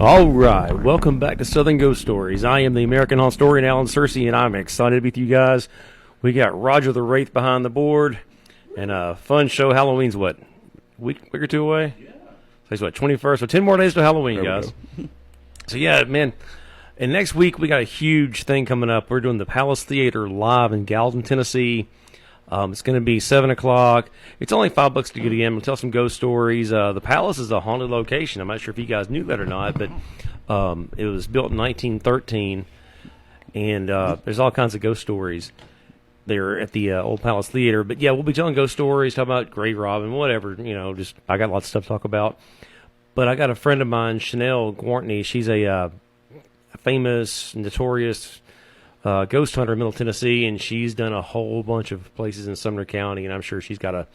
All right, welcome back to Southern Ghost Stories. I am the American historian Alan Searcy, and I'm excited to be with you guys. We got Roger the Wraith behind the board, and a fun show. Halloween's what, week or two away? Yeah. So it's what, 21st? So 10 more days to Halloween, guys. So yeah, man. And next week we got a huge thing coming up. We're doing the Palace Theater live in Gallatin, Tennessee. It's going to be 7 o'clock. It's only $5 to get in. We'll tell some ghost stories. The Palace is a haunted location. I'm not sure if you guys knew that or not, but it was built in 1913, and there's all kinds of ghost stories there at the old Palace Theater. But yeah, we'll be telling ghost stories, talking about grave robbing, whatever. You know, just I got lots of stuff to talk about. But I got a friend of mine, Chanel Gwartney. She's a famous, notorious ghost hunter in Middle Tennessee, and she's done a whole bunch of places in Sumner County, and I'm sure she's got a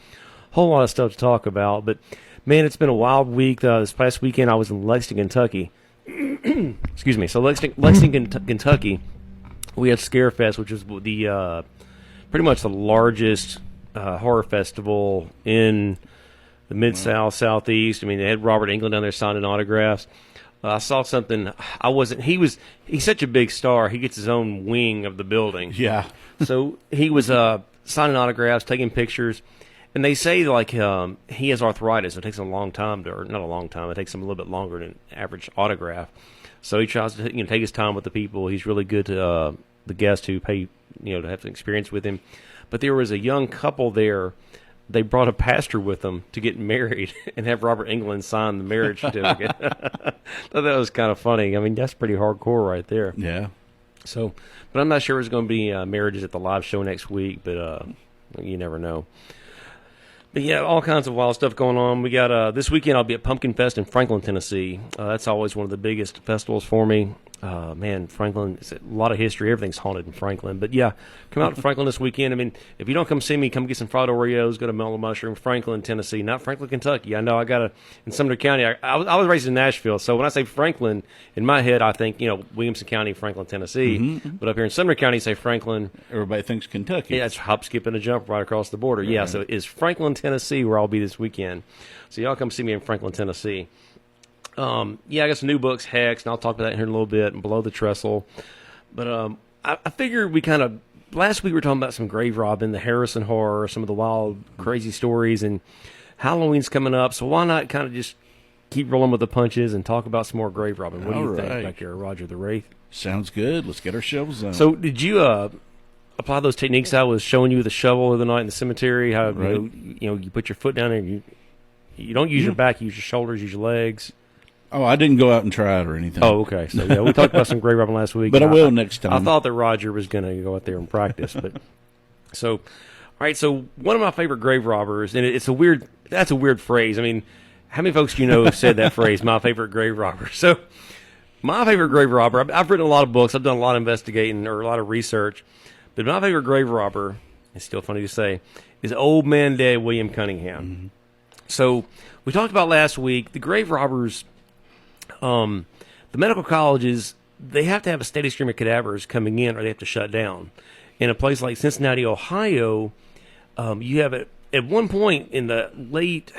whole lot of stuff to talk about. But man, it's been a wild week. This past weekend I was in Lexington, Kentucky. Excuse me. So Lexington, Kentucky, we had Scarefest, which is the pretty much the largest horror festival in the Mid-South, Southeast. I mean, they had Robert Englund down there signing autographs. I saw something. He's such a big star. He gets his own wing of the building. Yeah. So he was signing autographs, taking pictures, and they say like he has arthritis. It takes him a long time or not a long time. It takes him a little bit longer than an average autograph. So he tries to take his time with the people. He's really good to the guests who pay to have an experience with him. But there was a young couple there. They brought a pastor with them to get married and have Robert Englund sign the marriage certificate. Thought that was kind of funny. I mean, that's pretty hardcore right there. Yeah. So, but I'm not sure there's going to be marriages at the live show next week, but you never know. But yeah, all kinds of wild stuff going on. We got this weekend I'll be at Pumpkin Fest in Franklin, Tennessee. That's always one of the biggest festivals for me. Man, Franklin, it's a lot of history. Everything's haunted in Franklin. But yeah, come out to Franklin this weekend. I mean, if you don't come see me, come get some fried Oreos, go to Mellow Mushroom, Franklin, Tennessee, not Franklin, Kentucky. I know I got in Sumner County. I was raised in Nashville, so when I say Franklin, in my head, I think, Williamson County, Franklin, Tennessee. Mm-hmm. But up here in Sumner County, say Franklin. Everybody thinks Kentucky. Yeah, it's hop, skip, and a jump right across the border. Right. Yeah, so it's Franklin, Tennessee, where I'll be this weekend. So y'all come see me in Franklin, Tennessee. I got some new books, Hex, and I'll talk about that here in a little bit, and Below the Trestle. But I figured last week we were talking about some grave robbing, the Harrison horror, some of the wild, crazy stories, and Halloween's coming up, so why not kind of just keep rolling with the punches and talk about some more grave robbing? What do you think back there, Roger the Wraith? Sounds good. Let's get our shovels out. So did you apply those techniques I was showing you with the shovel the other night in the cemetery? How you put your foot down there and you don't use your back, you use your shoulders, use your legs. Oh, I didn't go out and try it or anything. Oh, okay. So, yeah, we talked about some grave robbing last week. But I will next time. I thought that Roger was going to go out there and practice. But so, all right, so one of my favorite grave robbers, and that's a weird phrase. I mean, how many folks do you know have said that phrase, my favorite grave robber? So, my favorite grave robber, I've written a lot of books. I've done a lot of investigating or a lot of research. But my favorite grave robber, it's still funny to say, is old man dead William Cunningham. Mm-hmm. So, we talked about last week, the grave robbers... the medical colleges, they have to have a steady stream of cadavers coming in or they have to shut down. In a place like Cincinnati, Ohio, you have at one point in the late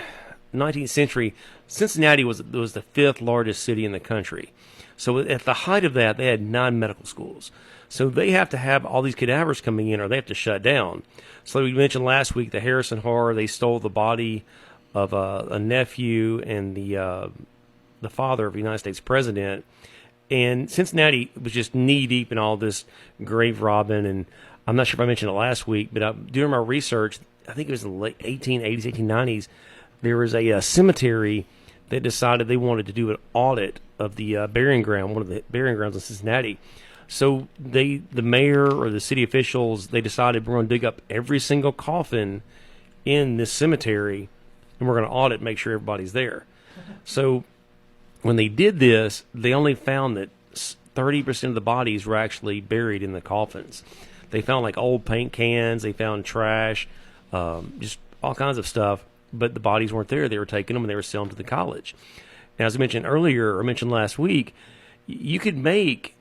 19th century, Cincinnati was the fifth largest city in the country. So at the height of that, they had 9 medical schools. So they have to have all these cadavers coming in or they have to shut down. So we mentioned last week the Harrison horror. They stole the body of a nephew and the father of the United States president, and Cincinnati was just knee-deep in all this grave robbing, and I'm not sure if I mentioned it last week, but during my research, I think it was in the late 1880s, 1890s, there was a cemetery that decided they wanted to do an audit of the burying ground, one of the burying grounds in Cincinnati. So the mayor or the city officials, they decided we're going to dig up every single coffin in this cemetery, and we're going to audit, make sure everybody's there. So when they did this, they only found that 30% of the bodies were actually buried in the coffins. They found like old paint cans, they found trash, just all kinds of stuff, but the bodies weren't there. They were taking them and they were selling them to the college. And as I mentioned earlier, or mentioned last week, you could make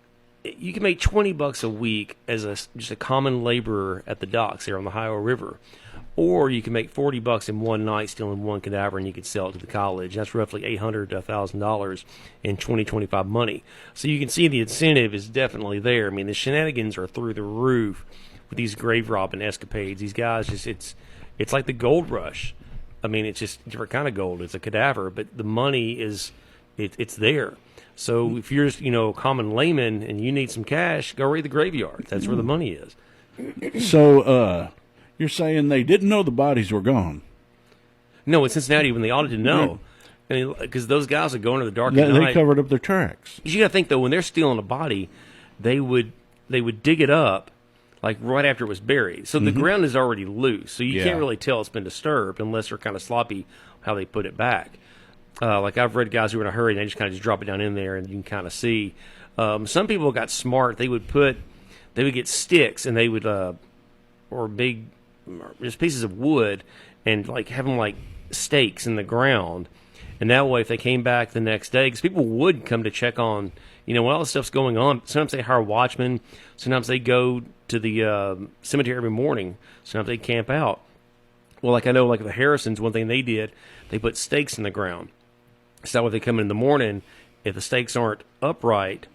you can make $20 a week as just a common laborer at the docks there on the Ohio River. Or you can make $40 in one night stealing one cadaver, and you could sell it to the college. That's roughly $800 to $1,000 in 2025 money. So you can see the incentive is definitely there. I mean, the shenanigans are through the roof with these grave robbing escapades. These guys it's like the gold rush. I mean, it's just a different kind of gold. It's a cadaver, but the money is it's there. So if you're a common layman and you need some cash, go raid the graveyard. That's where the money is. So you're saying they didn't know the bodies were gone? No, in Cincinnati, when they audited, no. Because those guys would go into the dark at night. They covered up their tracks. You got to think, though, when they're stealing a body, they would dig it up like right after it was buried. So the ground is already loose. So you can't really tell it's been disturbed unless they're kind of sloppy how they put it back. Like I've read guys who are in a hurry and they just kind of drop it down in there and you can kind of see. Some people got smart. They would get sticks and they would, or big, just pieces of wood and like have them like stakes in the ground. And that way, if they came back the next day, because people would come to check on, when all this stuff's going on. Sometimes they hire watchmen. Sometimes they go to the cemetery every morning. Sometimes they camp out. Well, like I know, like the Harrisons, one thing they did, they put stakes in the ground. So that way, if they come in the morning, if the stakes aren't upright,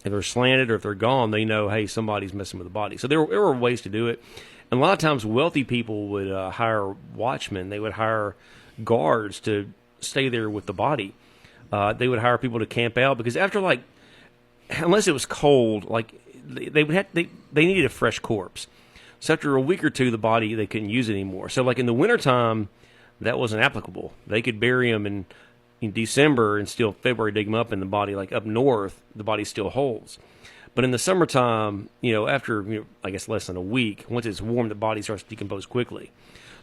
if they're slanted or if they're gone, they know, hey, somebody's messing with the body. So there were ways to do it. And a lot of times, wealthy people would hire watchmen. They would hire guards to stay there with the body. They would hire people to camp out because after unless it was cold, they needed a fresh corpse. So after a week or two, the body they couldn't use it anymore. So like in the wintertime, that wasn't applicable. They could bury them in December and still February dig them up, and the body like up north, the body still holds. But in the summertime, after I guess less than a week, once it's warm, the body starts to decompose quickly.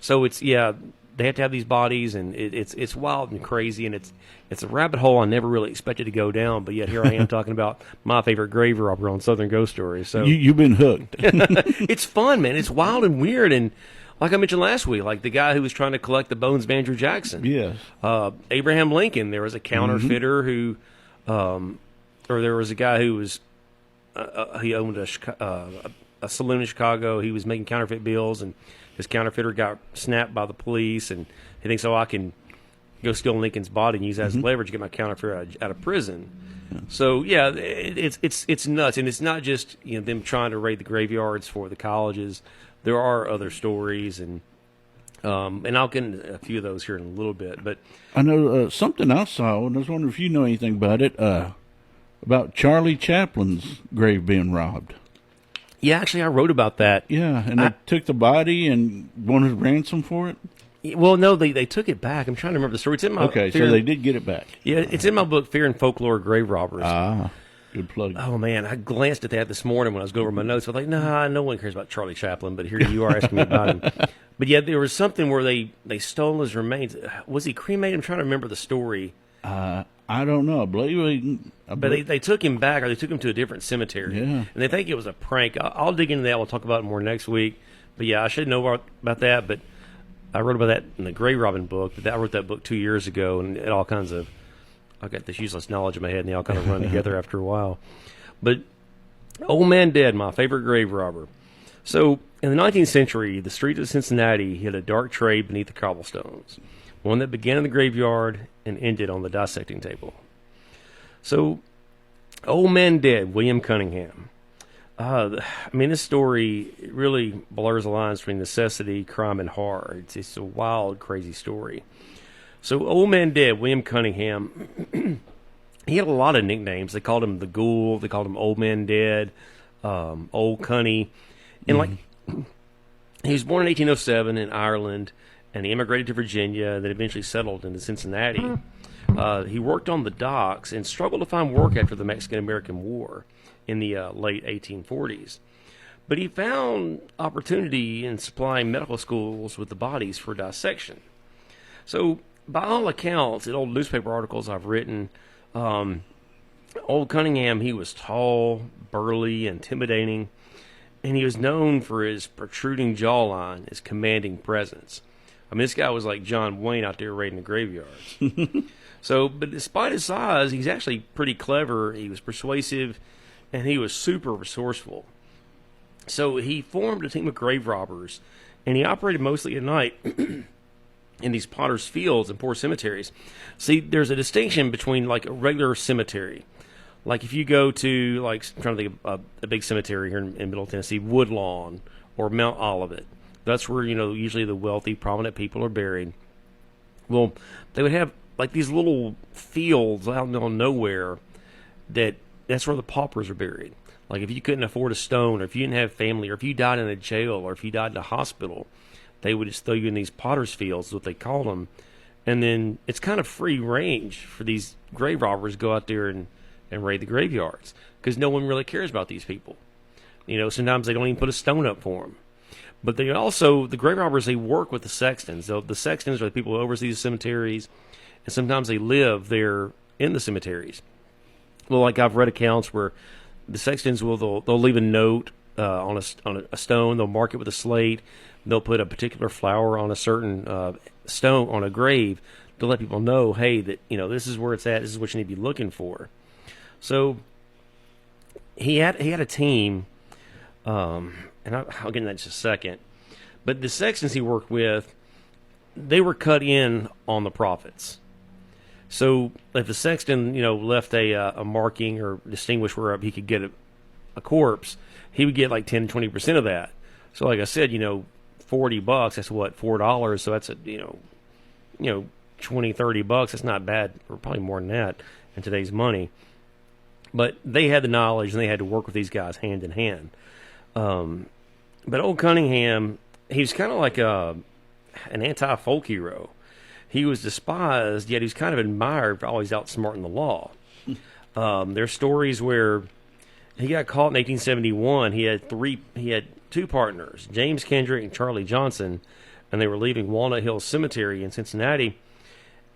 So they have to have these bodies, and it's wild and crazy, and it's a rabbit hole I never really expected to go down, but yet here I am talking about my favorite grave robber on Southern Ghost Stories. So you've been hooked. It's fun, man. It's wild and weird, and like I mentioned last week, like the guy who was trying to collect the bones of Andrew Jackson. Yes. Abraham Lincoln. There was a counterfeiter who, or there was a guy who was he owned a saloon in Chicago. He was making counterfeit bills, and his counterfeiter got snapped by the police, and he thinks, I can go steal Lincoln's body and use that as leverage to get my counterfeiter out of prison. Yeah. So, it's nuts. And it's not just them trying to raid the graveyards for the colleges. There are other stories, and I'll get into a few of those here in a little bit. But I know something I saw, and I was wondering if you know anything about it, about Charlie Chaplin's grave being robbed. Yeah, actually, I wrote about that. Yeah, and they took the body and wanted ransom for it? Well, no, they took it back. I'm trying to remember the story. It's in my so they did get it back. Yeah, it's in my book, Fear and Folklore Grave Robbers. Ah, good plug. Oh, man, I glanced at that this morning when I was going over my notes. I was like, no one cares about Charlie Chaplin, but here you are asking me about him. But, yeah, there was something where they stole his remains. Was he cremated? I'm trying to remember the story. I don't know. I believe but they took him back, or they took him to a different cemetery. Yeah. And they think it was a prank. I'll dig into that. We'll talk about it more next week. But, yeah, I should know about that. But I wrote about that in the grave robbing book. But I wrote that book 2 years ago, and it all kinds of – I got this useless knowledge in my head, and they all kind of run together after a while. But Old Man Dead, my favorite grave robber. So in the 19th century, the streets of Cincinnati hid a dark trade beneath the cobblestones, one that began in the graveyard and ended on the dissecting table. So, Old Man Dead, William Cunningham. This story really blurs the lines between necessity, crime, and horror. It's a wild, crazy story. So, Old Man Dead, William Cunningham, he had a lot of nicknames. They called him the Ghoul. They called him Old Man Dead, Old Cunny. And, he was born in 1807 in Ireland, and he immigrated to Virginia and then eventually settled into Cincinnati. He worked on the docks and struggled to find work after the Mexican-American War in the late 1840s. But he found opportunity in supplying medical schools with the bodies for dissection. So, by all accounts, in old newspaper articles I've written, Old Cunningham, he was tall, burly, intimidating, and he was known for his protruding jawline, his commanding presence. This guy was like John Wayne out there raiding the graveyards. But despite his size, he's actually pretty clever. He was persuasive. and he was super resourceful. So he formed a team of grave robbers, and he operated mostly at night in these potter's fields and poor cemeteries. See, there's a distinction between like a regular cemetery. Like if you go to, like, I'm trying to think of a big cemetery here in Middle Tennessee, Woodlawn or Mount Olivet. That's where, usually the wealthy, prominent people are buried. Well, they would have like these little fields out in the middle of nowhere that's where the paupers are buried. Like if you couldn't afford a stone, or if you didn't have family, or if you died in a jail, or if you died in a hospital, they would just throw you in these potter's fields, is what they called them. And then it's kind of free range for these grave robbers to go out there and raid the graveyards, because no one really cares about these people. Sometimes they don't even put a stone up for them. But they also, the grave robbers, they work with the sextons. The sextons are the people who oversee the cemeteries, and sometimes they live there in the cemeteries. Well, like I've read accounts where the sextons they'll leave a note on a stone. They'll mark it with a slate. They'll put a particular flower on a certain stone on a grave to let people know, hey, that this is where it's at. This is what you need to be looking for. So he had a team, and I'll get into that in just a second. But the sextons he worked with, they were cut in on the profits. So if the sexton, left a marking or distinguished where he could get a corpse, he would get like 10, 20% of that. So like I said, $40, that's what, $4. So that's $20, $30. That's not bad, or probably more than that in today's money. But they had the knowledge, and they had to work with these guys hand in hand. But old Cunningham, he was kind of like an anti-folk hero. He was despised, yet he was kind of admired for always outsmarting the law. There's stories where he got caught in 1871. He had two partners, James Kendrick and Charley Johnson, and they were leaving Walnut Hill Cemetery in Cincinnati.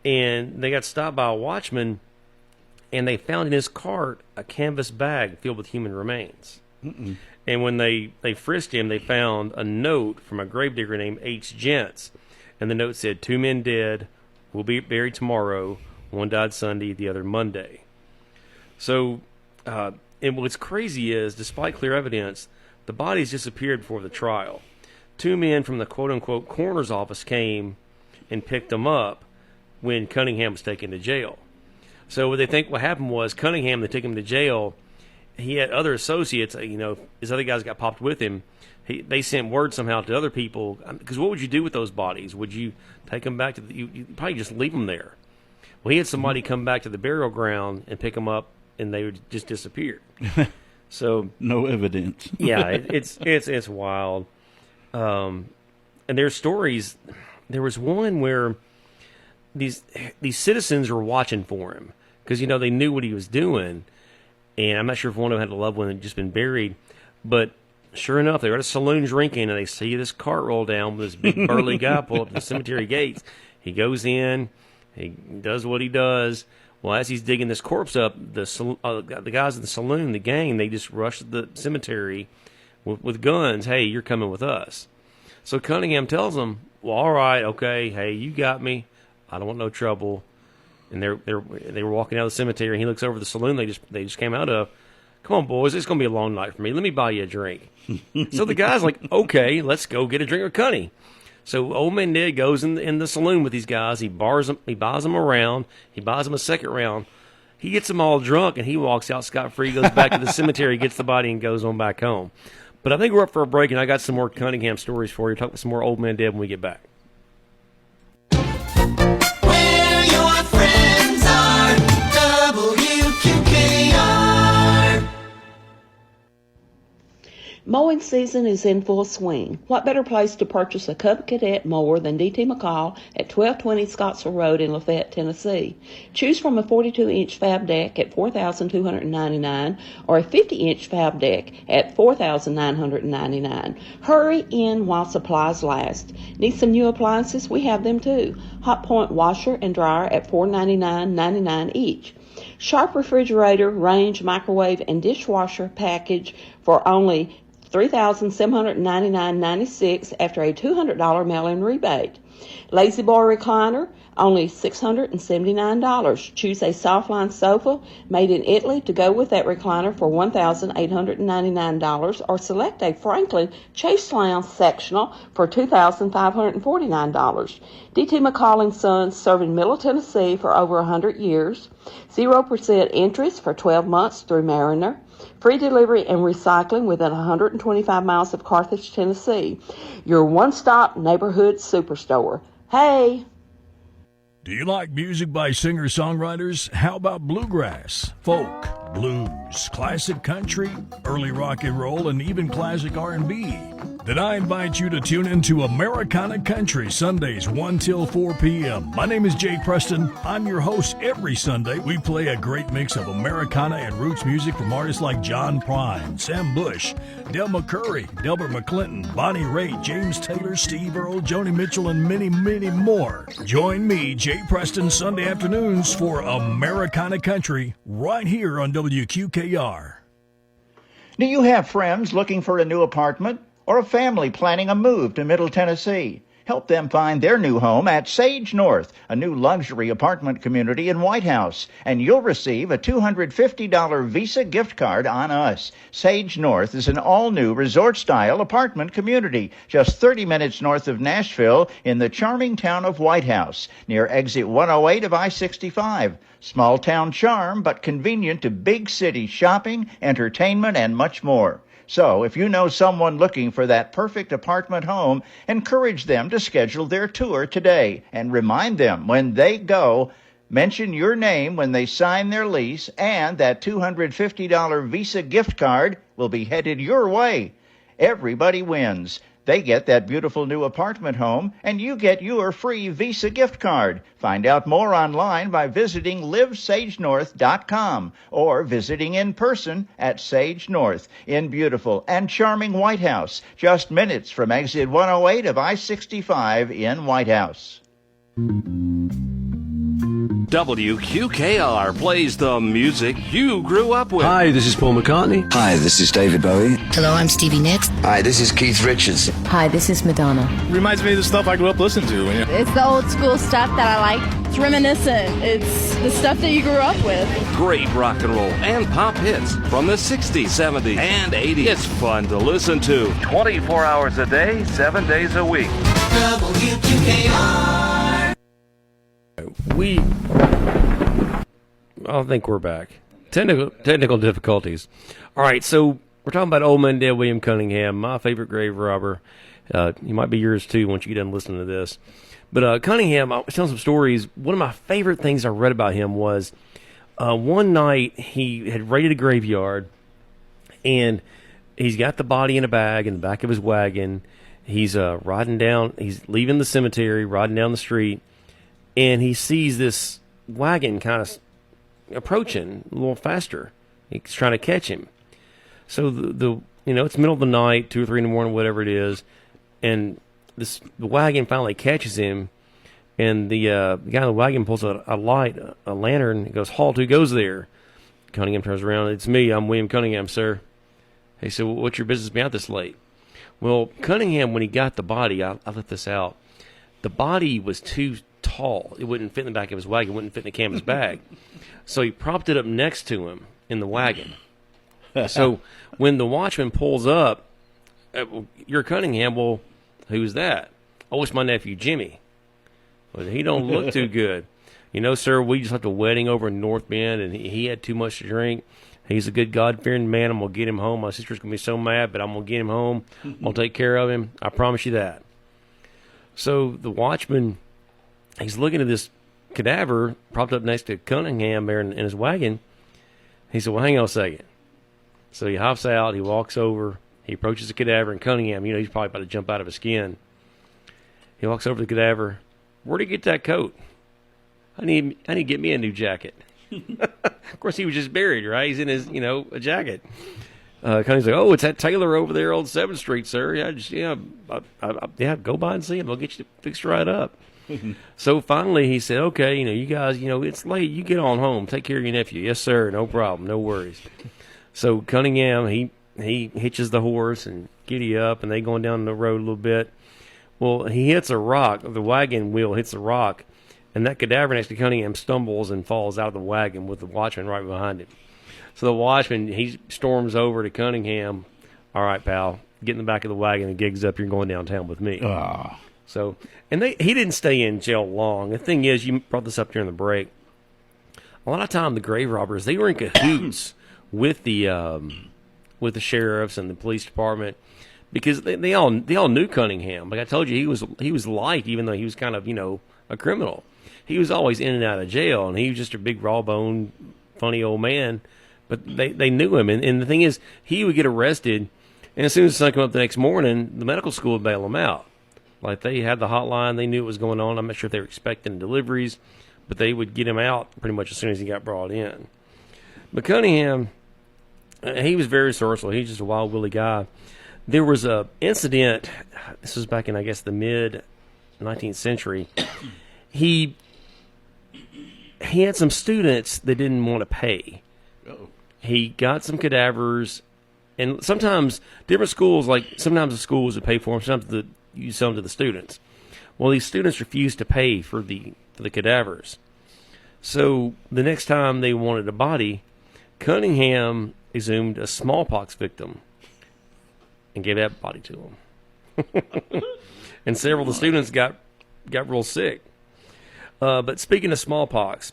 And they got stopped by a watchman, and they found in his cart a canvas bag filled with human remains. Mm-mm. And when they frisked him, they found a note from a gravedigger named H. Gents. And the note said, 2 men dead, will be buried tomorrow. One died Sunday, the other Monday. So, and what's crazy is, despite clear evidence, the bodies disappeared before the trial. 2 men from the quote-unquote coroner's office came and picked them up when Cunningham was taken to jail. So what they think what happened was Cunningham, they took him to jail. He had other associates, his other guys got popped with him. They sent word somehow to other people, because what would you do with those bodies? Would you take them back to you probably just leave them there. Well, he had somebody come back to the burial ground and pick them up, and they would just disappear. So no evidence. Yeah, it's wild. And there's stories. There was one where these citizens were watching for him because they knew what he was doing, and I'm not sure if one of them had a loved one that had just been buried, but sure enough, they were at a saloon drinking, and they see this cart roll down with this big burly guy pull up to the cemetery gates. He goes in, he does what he does. Well, as he's digging this corpse up, the guys in the saloon, the gang, they just rush to the cemetery with guns. Hey, you're coming with us. So Cunningham tells them, well, all right, okay, hey, you got me. I don't want no trouble. And they were walking out of the cemetery, and he looks over the saloon they just came out of. Come on, boys, it's going to be a long night for me. Let me buy you a drink. So the guy's like, okay, let's go get a drink with Cunny. So old man Ned goes in the saloon with these guys. He buys them a round. He buys them a second round. He gets them all drunk, and he walks out scot-free, goes back to the cemetery, gets the body, and goes on back home. But I think we're up for a break, and I got some more Cunningham stories for you. Talk about some more old man Ned when we get back. Where your friends are, WQKR. Mowing season is in full swing. What better place to purchase a Cub Cadet mower than D.T. McCall at 1220 Scottsville Road in Lafayette, Tennessee? Choose from a 42-inch fab deck at $4,299 or a 50-inch fab deck at $4,999. Hurry in while supplies last. Need some new appliances? We have them too. Hot Point washer and dryer at $499.99 each. Sharp refrigerator, range, microwave, and dishwasher package for only $3,799.96 after a $200 mail-in rebate. Lazy Boy recliner, only $679. Choose a softline sofa made in Italy to go with that recliner for $1,899, or select a Franklin Chase Lounge sectional for $2,549. D.T. McCall & Sons, serving Middle Tennessee for over 100 years. 0% interest for 12 months through Mariner. Free delivery and recycling within 125 miles of Carthage, Tennessee. Your one-stop neighborhood superstore. Hey! Do you like music by singer-songwriters? How about bluegrass, folk, blues, classic country, early rock and roll, and even classic R&B? Then I invite you to tune into Americana Country, Sundays 1 till 4 p.m. My name is Jay Preston. I'm your host every Sunday. We play a great mix of Americana and roots music from artists like John Prine, Sam Bush, Del McCurry, Delbert McClinton, Bonnie Raitt, James Taylor, Steve Earle, Joni Mitchell, and many, many more. Join me, Jay Preston, Sunday afternoons for Americana Country, right here on WQKR. Do you have friends looking for a new apartment, or a family planning a move to Middle Tennessee? Help them find their new home at Sage North, a new luxury apartment community in White House, and you'll receive a $250 Visa gift card on us. Sage North is an all-new resort-style apartment community just 30 minutes north of Nashville in the charming town of White House, near exit 108 of I-65. Small town charm, but convenient to big city shopping, entertainment, and much more. So, if you know someone looking for that perfect apartment home, encourage them to schedule their tour today, and remind them when they go, mention your name when they sign their lease, and that $250 Visa gift card will be headed your way. Everybody wins. They get that beautiful new apartment home, and you get your free Visa gift card. Find out more online by visiting livesagenorth.com or visiting in person at Sage North in beautiful and charming White House, just minutes from exit 108 of I-65 in White House. WQKR plays the music you grew up with. Hi, this is Paul McCartney. Hi, this is David Bowie. Hello, I'm Stevie Nicks. Hi, this is Keith Richards. Hi, this is Madonna. Reminds me of the stuff I grew up listening to. It's the old school stuff that I like. It's reminiscent. It's the stuff that you grew up with. Great rock and roll and pop hits from the 60s, 70s, and 80s. It's fun to listen to 24 hours a day, 7 days a week. WQKR. I think we're back. Technical difficulties. All right, so we're talking about Old Man Dead William Cunningham, my favorite grave robber. He might be yours too once you get done listening to this. But Cunningham, I was telling some stories. One of my favorite things I read about him was one night he had raided a graveyard, and he's got the body in a bag in the back of his wagon. He's he's leaving the cemetery, riding down the street, and he sees this wagon kind of approaching a little faster. He's trying to catch him. So the it's middle of the night, 2 or 3 in the morning, whatever it is, and the wagon finally catches him, and the guy in the wagon pulls a lantern, and goes, "Halt, who goes there?" Cunningham turns around. "It's me. I'm William Cunningham, sir." He said, "Well, what's your business being out this late?" Well, Cunningham, when he got the body, I left this out, the body was too tall. It wouldn't fit in the back of his wagon. It wouldn't fit in the canvas bag. So he propped it up next to him in the wagon. So when the watchman pulls up, "You're Cunningham." "Well, who's that?" "Oh, it's my nephew, Jimmy." "Well, he don't look too good." "Sir, we just left a wedding over in North Bend, and he had too much to drink. He's a good God-fearing man. I'm going to get him home. My sister's going to be so mad, but I'm going to get him home. I'll take care of him. I promise you that." So the watchman, he's looking at this cadaver propped up next to Cunningham there in his wagon. He said, "Well, hang on a second." So he hops out, he walks over, he approaches the cadaver, and Cunningham, he's probably about to jump out of his skin. He walks over to the cadaver. "Where'd he get that coat? I need to get me a new jacket." Of course, he was just buried, right? He's in his, a jacket. Cunningham's like, "Oh, it's that tailor over there on 7th Street, sir. Go by and see him. I'll get you fixed right up." So finally he said, "Okay, you guys, it's late. You get on home. Take care of your nephew." "Yes, sir. No problem. No worries." So Cunningham, he he hitches the horse and giddy up, and they going down the road a little bit. Well, he hits a rock. The wagon wheel hits a rock, and that cadaver next to Cunningham stumbles and falls out of the wagon with the watchman right behind him. So the watchman, he storms over to Cunningham. All right, pal, get in the back of the wagon. The gig's up. You're going downtown with me. So, and he didn't stay in jail long. The thing is, you brought this up during the break. A lot of time, the grave robbers, they were in cahoots with the sheriffs and the police department, because they all knew Cunningham. Like I told you, he was liked, even though he was kind of a criminal. He was always in and out of jail, and he was just a big raw bone, funny old man. But they knew him, and the thing is, he would get arrested, and as soon as the sun came up the next morning, the medical school would bail him out. Like, they had the hotline, they knew what was going on. I'm not sure if they were expecting deliveries, but they would get him out pretty much as soon as he got brought in. But Cunningham, he was very resourceful. He's just a wild willy guy. There was a incident. This was back in, I guess, the mid 19th century. He had some students that didn't want to pay. He got some cadavers, and sometimes different schools, like sometimes the schools would pay for them, sometimes you sell them to the students. Well, these students refused to pay for the cadavers. So the next time they wanted a body, Cunningham exhumed a smallpox victim and gave that body to him. And several of the students got real sick. But speaking of smallpox,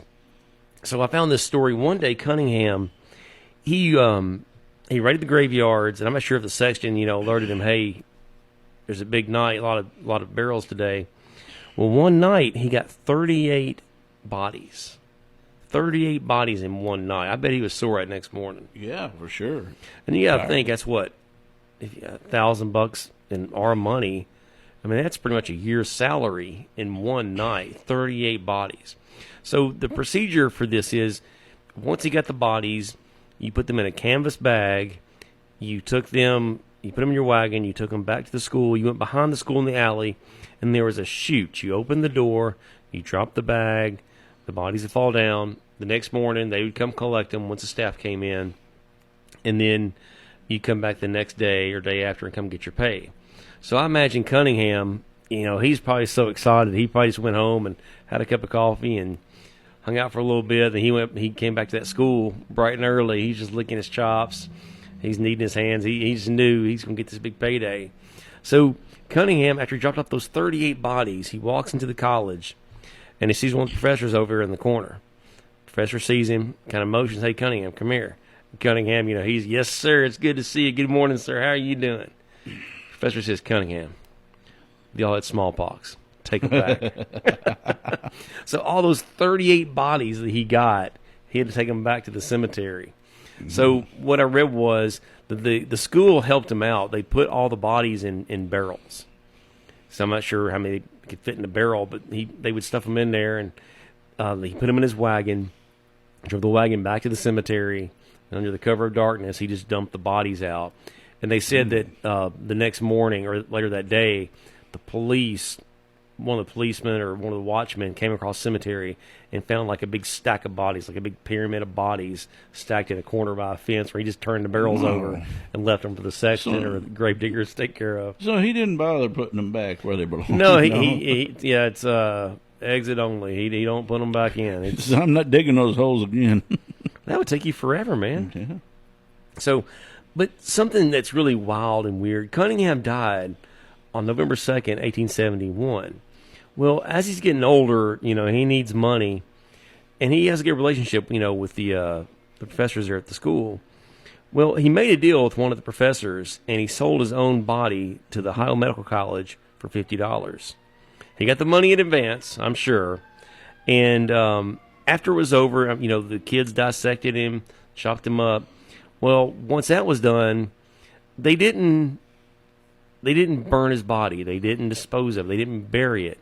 so I found this story. One day, Cunningham, he raided the graveyards, and I'm not sure if the sexton, alerted him, hey, there's a big night, a lot of burials today. Well, one night he got 38 bodies. 38 bodies in one night. I bet he was sore that next morning. Yeah, for sure. And you got to think, that's what, if you got $1,000 in our money, I mean, that's pretty much a year's salary in one night. 38 bodies. So the procedure for this is, once he got the bodies, you put them in a canvas bag, you put them in your wagon, you took them back to the school, you went behind the school in the alley, and there was a chute. You opened the door, you dropped the bag, the bodies would fall down. The next morning, they would come collect them once the staff came in, and then you come back the next day or day after and come get your pay. So I imagine Cunningham, he's probably so excited. He probably just went home and had a cup of coffee and hung out for a little bit. And he came back to that school bright and early. He's just licking his chops. He's kneading his hands. He just knew he's going to get this big payday. So Cunningham, after he dropped off those 38 bodies, he walks into the college, and he sees one of the professors over in the corner. Professor sees him, kind of motions, hey, Cunningham, come here. Cunningham, he's, yes, sir, it's good to see you. Good morning, sir. How are you doing? Professor says, Cunningham, y'all had smallpox. Take it back. So all those 38 bodies that he got, he had to take them back to the cemetery. Mm-hmm. So what I read was that the school helped him out. They put all the bodies in barrels. So I'm not sure how many could fit in the barrel, but they would stuff them in there, and he put them in his wagon, drove the wagon back to the cemetery, and under the cover of darkness, he just dumped the bodies out. And they said that the next morning or later that day, one of the policemen or one of the watchmen came across the cemetery and found like a big stack of bodies, like a big pyramid of bodies stacked in a corner by a fence, where he just turned the barrels over and left them for the sexton or the grave diggers to take care of. So he didn't bother putting them back where they belong. No, it's exit only. He don't put them back in. I'm not digging those holes again. That would take you forever, man. Yeah. So, but something that's really wild and weird, Cunningham died on November 2nd, 1871. Well, as he's getting older, he needs money, and he has a good relationship, with the professors there at the school. Well, he made a deal with one of the professors, and he sold his own body to the Ohio Medical College for $50. He got the money in advance, I'm sure, and after it was over, the kids dissected him, chopped him up. Well, once that was done, they didn't burn his body. They didn't dispose of it. They didn't bury it.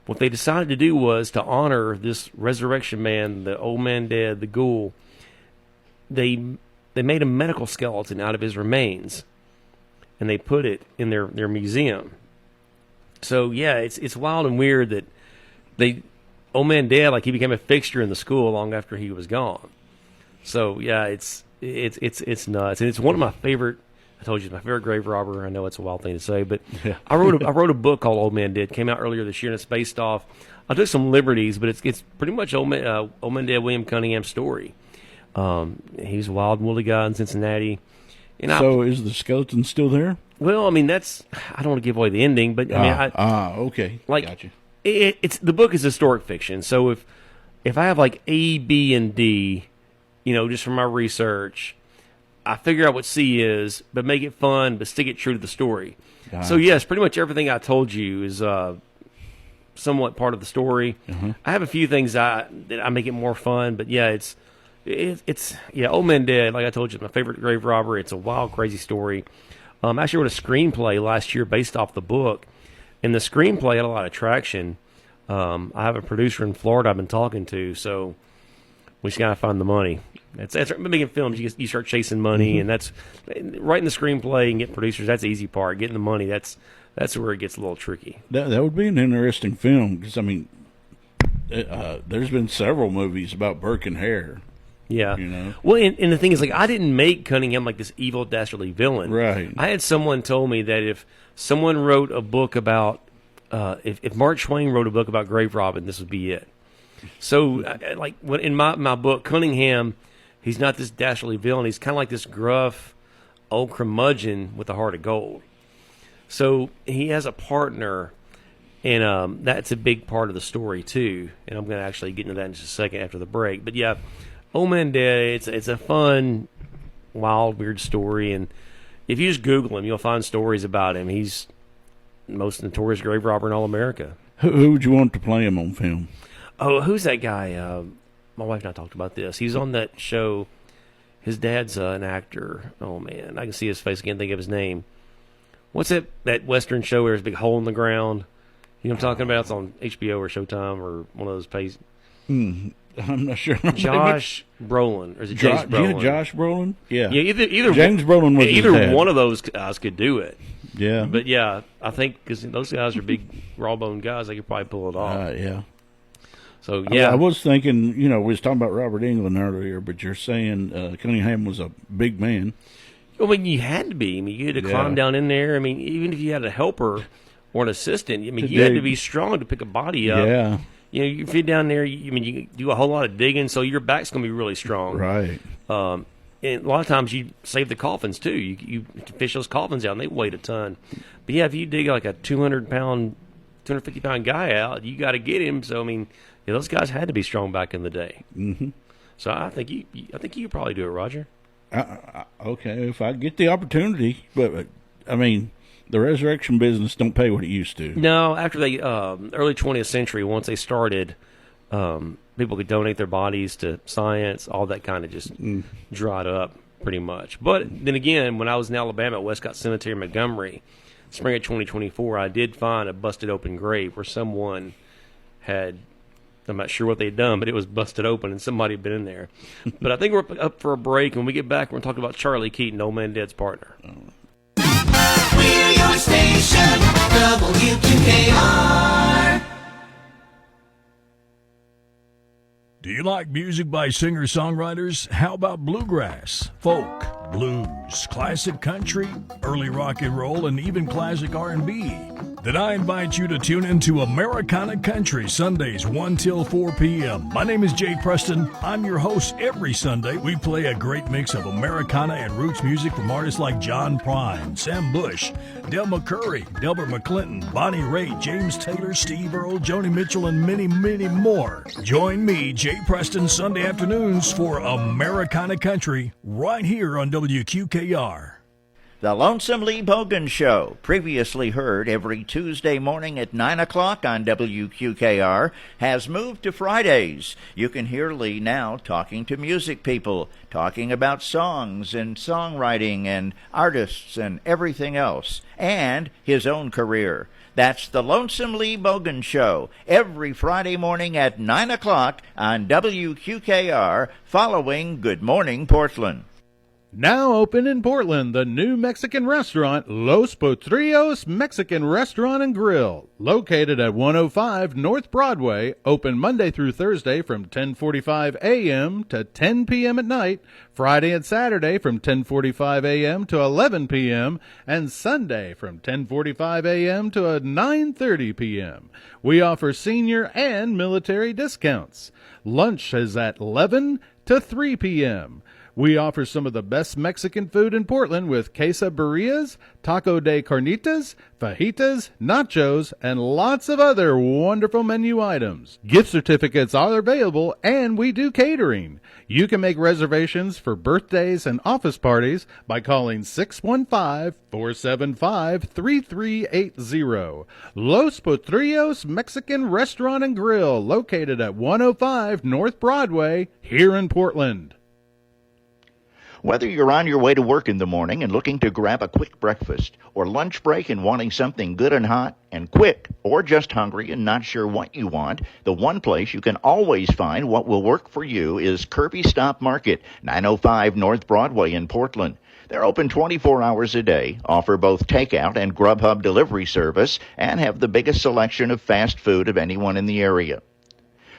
What they decided to do was to honor this resurrection man, the old man dead, the ghoul. They made a medical skeleton out of his remains, and they put it in their museum. So yeah, it's wild and weird that old man dead, like, he became a fixture in the school long after he was gone. So yeah, it's nuts, and it's one of my favorite I told you it's my favorite grave robber. I know it's a wild thing to say, but I wrote a book called Old Man Dead. Came out earlier this year, and it's based off. I took some liberties, but it's pretty much Old Man Dead, William Cunningham's story. He's a wild, woolly guy in Cincinnati. And so is the skeleton still there? Well, I mean, I don't want to give away the ending, but I mean, okay, like, gotcha. It's the book is historic fiction. So if I have like A, B, and D, just from my research, I figure out what C is, but make it fun, but stick it true to the story. So yes, pretty much everything I told you is somewhat part of the story. I have a few things that I make it more fun, but yeah, it's Old Man Dead. Like I told you, it's my favorite grave robber. It's a wild, crazy story. I actually wrote a screenplay last year based off the book, and the screenplay had a lot of traction. I have a producer in Florida I've been talking to, so we just gotta find the money. That's making films. You start chasing money, and that's writing the screenplay and getting producers. That's the easy part. Getting the money. That's where it gets a little tricky. That would be an interesting film because I mean, there's been several movies about Burke and Hare. Yeah. Well, and the thing is, like, I didn't make Cunningham like this evil, dastardly villain. Right. I had someone told me that if someone wrote a book about, if Mark Twain wrote a book about grave robbing, this would be it. So, in my book, Cunningham, he's not this dastardly villain. He's kind of like this gruff, old curmudgeon with a heart of gold. So he has a partner, and that's a big part of the story too. And I'm going to actually get into that in just a second after the break. But yeah. Old Man Dead, it's a fun, wild, weird story, and if you just Google him, you'll find stories about him. He's the most notorious grave robber in all America. Who would you want to play him on film? Oh, who's that guy? My wife and I talked about this. He's on that show. His dad's an actor. Oh, man, I can see his face. I can't think of his name. What's that Western show where there's a big hole in the ground? You know what I'm talking about? It's on HBO or Showtime or one of those pays. I'm not sure. Josh Brolin, or is it James Brolin? Yeah, Josh Brolin. Yeah, either James Brolin was either one of those guys could do it. Yeah, but yeah, I think because those guys are big, raw-boned guys, they could probably pull it off. Yeah. So yeah, I was thinking, we was talking about Robert Englund earlier, but you're saying Cunningham was a big man. I mean, you had to be. I mean, you had to climb down in there. I mean, even if you had a helper or an assistant, I mean, you had to be strong to pick a body up. Yeah. If you're down there, you do a whole lot of digging, so your back's going to be really strong. Right. And a lot of times you save the coffins, too. You fish those coffins out, and they weigh a ton. But, yeah, if you dig like a 200-pound, 250-pound guy out, you got to get him. So, I mean, those guys had to be strong back in the day. Mm-hmm. So I think you could probably do it, Roger. Okay, if I get the opportunity. But, I mean, the resurrection business don't pay what it used to. No, after the early 20th century, once they started, people could donate their bodies to science. All that kind of just dried up pretty much. But then again, when I was in Alabama at Westcott Cemetery in Montgomery, spring of 2024, I did find a busted open grave where someone had, I'm not sure what they'd done, but it was busted open and somebody had been in there. But I think we're up for a break. When we get back, we're going to talk about Charley Keaton, Old Man Dead's partner. We're your station, WQKR. Do you like music by singer-songwriters? How about bluegrass, folk, blues, classic country, early rock and roll, and even classic R&B? Then I invite you to tune into Americana Country Sundays 1 till 4 p.m. My name is Jay Preston. I'm your host every Sunday. We play a great mix of Americana and roots music from artists like John Prine, Sam Bush, Del McCurry, Delbert McClinton, Bonnie Raitt, James Taylor, Steve Earle, Joni Mitchell, and many, many more. Join me, Jay Preston, Sunday afternoons for Americana Country right here on WQKR. The Lonesome Lee Bogan Show, previously heard every Tuesday morning at 9 o'clock on WQKR, has moved to Fridays. You can hear Lee now talking to music people, talking about songs and songwriting and artists and everything else, and his own career. That's the Lonesome Lee Bogan Show, every Friday morning at 9 o'clock on WQKR, following Good Morning Portland. Now open in Portland, the new Mexican restaurant, Los Potrillos Mexican Restaurant and Grill, located at 105 North Broadway, open Monday through Thursday from 10:45 a.m. to 10 p.m. at night, Friday and Saturday from 10:45 a.m. to 11 p.m., and Sunday from 10:45 a.m. to 9:30 p.m. We offer senior and military discounts. Lunch is at 11 to 3 p.m. We offer some of the best Mexican food in Portland with quesadillas, taco de carnitas, fajitas, nachos, and lots of other wonderful menu items. Gift certificates are available, and we do catering. You can make reservations for birthdays and office parties by calling 615-475-3380. Los Potrillos Mexican Restaurant and Grill, located at 105 North Broadway, here in Portland. Whether you're on your way to work in the morning and looking to grab a quick breakfast, or lunch break and wanting something good and hot and quick, or just hungry and not sure what you want, the one place you can always find what will work for you is Kirby Stop Market, 905 North Broadway in Portland. They're open 24 hours a day, offer both takeout and Grubhub delivery service, and have the biggest selection of fast food of anyone in the area.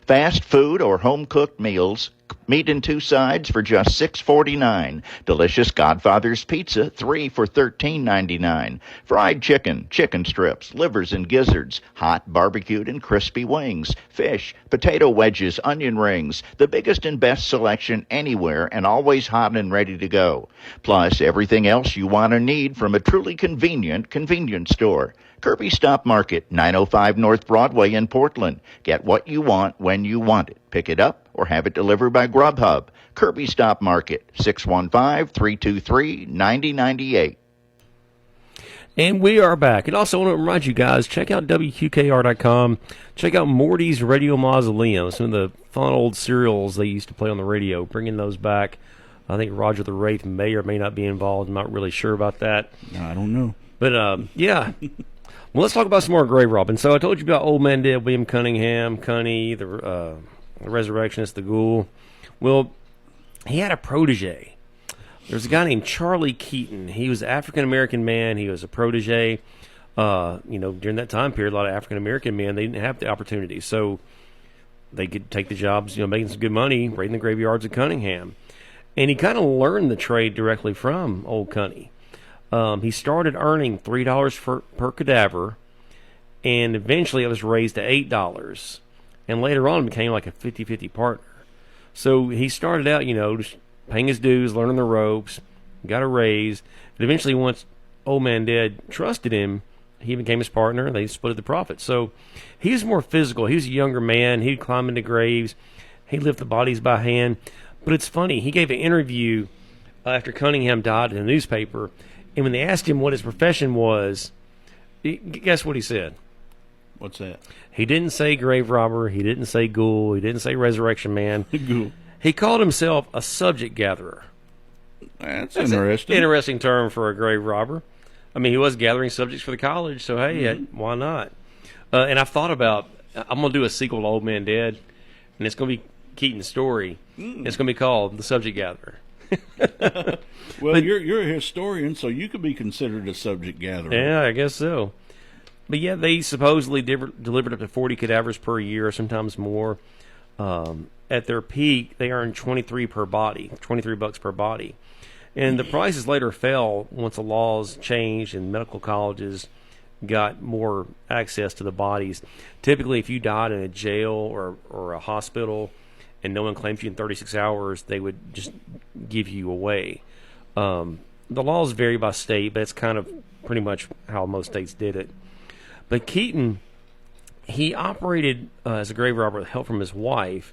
Fast food or home-cooked meals, meat and 2 sides for just $6.49. Delicious Godfather's Pizza, 3 for $13.99. Fried chicken, chicken strips, livers and gizzards, hot barbecued and crispy wings, fish, potato wedges, onion rings, the biggest and best selection anywhere and always hot and ready to go. Plus everything else you want or need from a truly convenient convenience store. Kirby Stop Market, 905 North Broadway in Portland. Get what you want when you want it. Pick it up or have it delivered by Grubhub. Kirby Stop Market, 615-323-9098. And we are back. And also, I want to remind you guys, check out WQKR.com. Check out Morty's Radio Mausoleum, some of the fun old serials they used to play on the radio, bringing those back. I think Roger the Wraith may or may not be involved. I'm not really sure about that. No, I don't know. But, yeah. Well, let's talk about some more grave robbing. So I told you about Old Man Dead, William Cunningham, Cunny, the Resurrectionist, the Ghoul. Well, he had a protege. There's a guy named Charley Keaton. He was an African-American man. He was a protege. During that time period, a lot of African-American men, they didn't have the opportunity. So they could take the jobs, making some good money, raiding the graveyards of Cunningham. And he kind of learned the trade directly from old Cunny. He started earning $3 per cadaver, and eventually it was raised to $8. And later on became like a 50-50 partner. So he started out, just paying his dues, learning the ropes, got a raise. And eventually once Old Man Dead trusted him, he became his partner, and they split the profit. So he was more physical. He was a younger man. He'd climb into graves. He'd lift the bodies by hand. But it's funny. He gave an interview after Cunningham died in the newspaper. And when they asked him what his profession was, guess what he said? What's that? He didn't say grave robber. He didn't say ghoul. He didn't say resurrection man. Ghoul. He called himself a subject gatherer. That's interesting. An interesting term for a grave robber. I mean, he was gathering subjects for the college, so hey, why not? And I've thought about, I'm going to do a sequel to Old Man Dead, and it's going to be Keaton's story. It's going to be called The Subject Gatherer. Well, you're a historian, so you could be considered a subject gatherer. Yeah, I guess so. But yeah, they supposedly delivered up to 40 cadavers per year, sometimes more. At their peak, they earned $23 per body. And the prices later fell once the laws changed and medical colleges got more access to the bodies. Typically, if you died in a jail or a hospital and no one claims you in 36 hours, they would just give you away. The laws vary by state, but it's kind of pretty much how most states did it. But Keaton, he operated as a grave robber with help from his wife,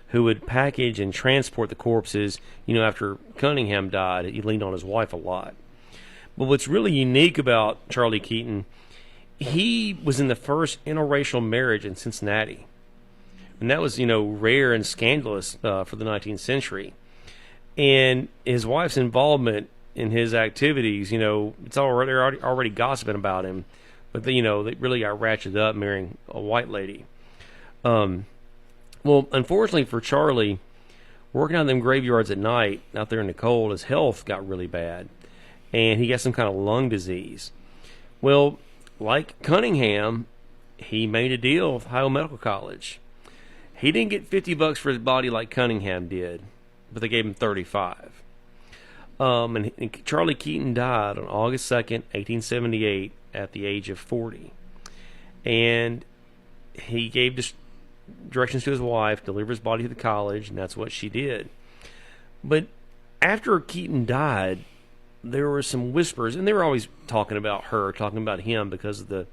who would package and transport the corpses. After Cunningham died, he leaned on his wife a lot. But what's really unique about Charley Keaton, he was in the first interracial marriage in Cincinnati. And that was, rare and scandalous for the 19th century. And his wife's involvement in his activities, it's already gossiping about him. But, they really got ratcheted up marrying a white lady. Well, unfortunately for Charley, working on them graveyards at night out there in the cold, his health got really bad, and he got some kind of lung disease. Well, like Cunningham, he made a deal with Ohio Medical College. He didn't get $50 for his body like Cunningham did, but they gave him $35. And Charley Keaton died on August 2nd, 1878, at the age of 40. And he gave directions to his wife to deliver his body to the college, and that's what she did. But after Keaton died, there were some whispers, and they were always talking about him because of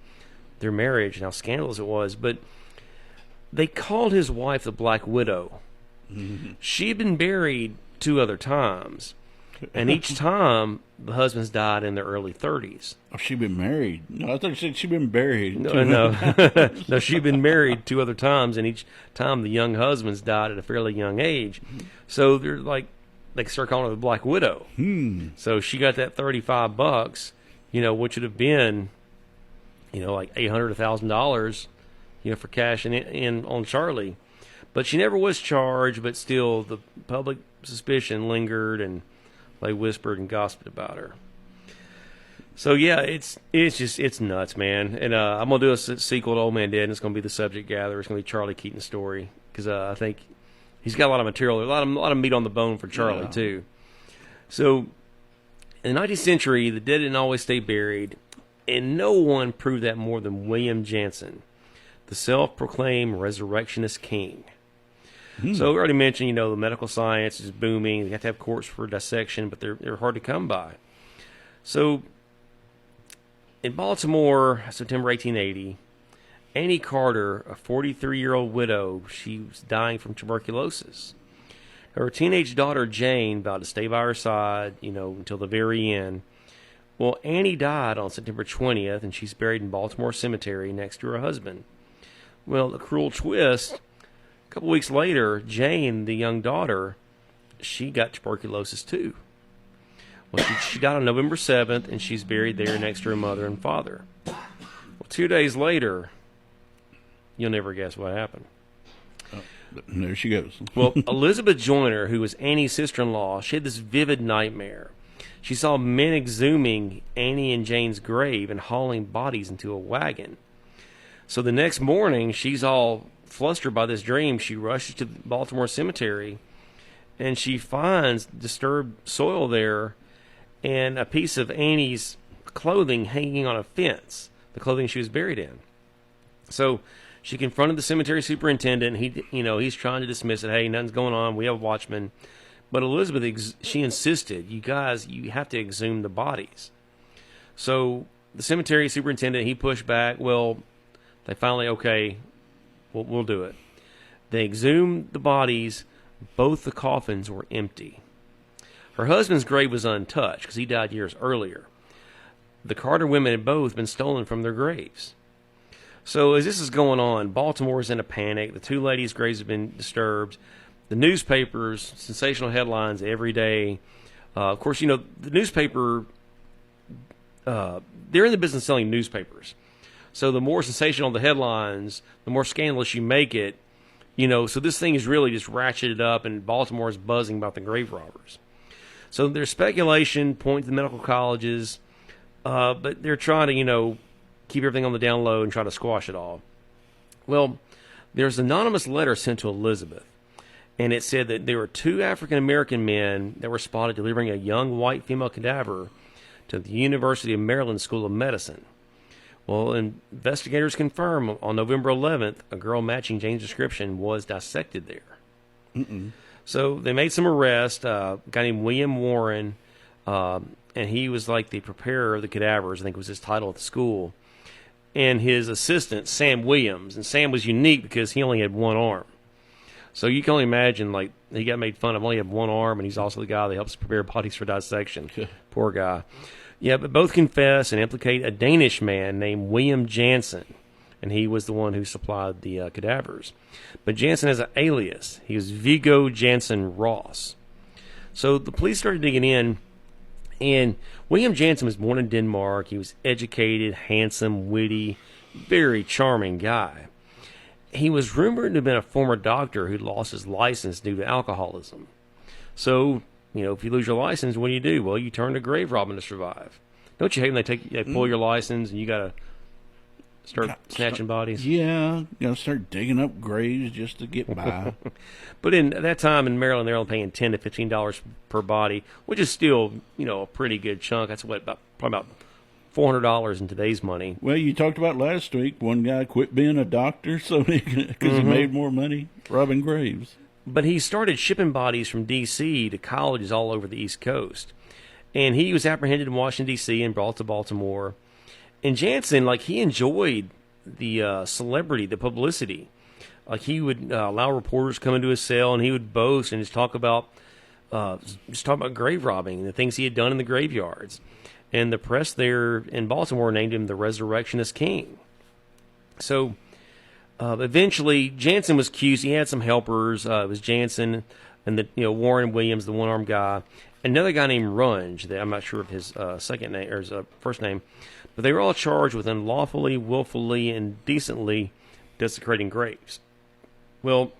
their marriage and how scandalous it was. But they called his wife the Black Widow. Mm-hmm. She had been buried 2 other times, and each time the husbands died in their early 30s. Oh, she'd been married. No, I thought you said she'd been buried. No, she'd been married 2 other times, and each time the young husbands died at a fairly young age. So they're like, they start calling her the Black Widow. So she got that $35, which would have been, like $800, $1,000, for cash in on Charley. But she never was charged, but still the public suspicion lingered, and they whispered and gossiped about her. So yeah, it's nuts, man. And I'm gonna do a sequel to Old Man Dead, and it's gonna be The Subject Gatherer. It's gonna be Charley Keaton's story, because I think he's got a lot of material, a lot of meat on the bone for Charley too. So in the 19th century, the dead didn't always stay buried, and no one proved that more than William Jansen, the self-proclaimed resurrectionist king. So we already mentioned, the medical science is booming. They have to have courts for dissection, but they're hard to come by. So in Baltimore, September 1880, Annie Carter, a 43-year-old widow, she was dying from tuberculosis. Her teenage daughter, Jane, vowed to stay by her side, until the very end. Well, Annie died on September 20th, and she's buried in Baltimore Cemetery next to her husband. Well, the cruel twist, a couple weeks later, Jane, the young daughter, she got tuberculosis too. Well, she died on November 7th, and she's buried there next to her mother and father. Well, 2 days later, you'll never guess what happened. There she goes. Well, Elizabeth Joyner, who was Annie's sister-in-law, she had this vivid nightmare. She saw men exhuming Annie and Jane's grave and hauling bodies into a wagon. So the next morning, she's all flustered by this dream. She rushes to the Baltimore Cemetery, and she finds disturbed soil there and a piece of Annie's clothing hanging on a fence, the clothing she was buried in. So she confronted the cemetery superintendent. He's trying to dismiss it. Hey, nothing's going on. We have a watchman. But Elizabeth, she insisted, you guys, you have to exhume the bodies. So the cemetery superintendent, he pushed back. Well, they finally, okay, we'll do it. They exhumed the bodies. Both the coffins were empty. Her husband's grave was untouched because he died years earlier. The Carter women had both been stolen from their graves. So as this is going on, Baltimore is in a panic. The 2 ladies' graves have been disturbed. The newspapers, sensational headlines every day. Of course, the newspaper, they're in the business of selling newspapers. So the more sensational the headlines, the more scandalous you make it. So this thing is really just ratcheted up, and Baltimore is buzzing about the grave robbers. So there's speculation, point to the medical colleges, but they're trying to, keep everything on the down low and try to squash it all. Well, there's an anonymous letter sent to Elizabeth, and it said that there were 2 African-American men that were spotted delivering a young white female cadaver to the University of Maryland School of Medicine. Well, investigators confirm on November 11th, a girl matching Jane's description was dissected there. So they made some arrests. A guy named William Warren, and he was like the preparer of the cadavers, I think was his title at the school, and his assistant, Sam Williams. And Sam was unique because he only had one arm. So you can only imagine, like, he got made fun of, only had one arm, and he's also the guy that helps prepare bodies for dissection. Poor guy. Yeah, but both confess and implicate a Danish man named William Jansen, and he was the one who supplied the cadavers. But Jansen has an alias. He was Viggo Jansen Ross. So the police started digging in, and William Jansen was born in Denmark. He was educated, handsome, witty, very charming guy. he was rumored to have been a former doctor who lost his license due to alcoholism. So, if you lose your license, what do? Well, you turn to grave robbing to survive. Don't you hate when they pull your license and you got to start snatching bodies? Yeah, start digging up graves just to get by. But at that time in Maryland, they're only paying $10 to $15 per body, which is still, a pretty good chunk. That's probably about $400 in today's money. Well, you talked about last week, one guy quit being a doctor because he made more money robbing graves. But he started shipping bodies from D.C. to colleges all over the East Coast. And he was apprehended in Washington, D.C. and brought to Baltimore. And Jansen, he enjoyed the celebrity, the publicity. He would allow reporters to come into his cell, and he would boast and just talk about grave robbing and the things he had done in the graveyards. And the press there in Baltimore named him the Resurrectionist King. So eventually, Jansen was accused. He had some helpers. It was Jansen and Warren Williams, the one-armed guy, another guy named Runge. I'm not sure of his second name or his first name, but they were all charged with unlawfully, willfully, and indecently desecrating graves. Well,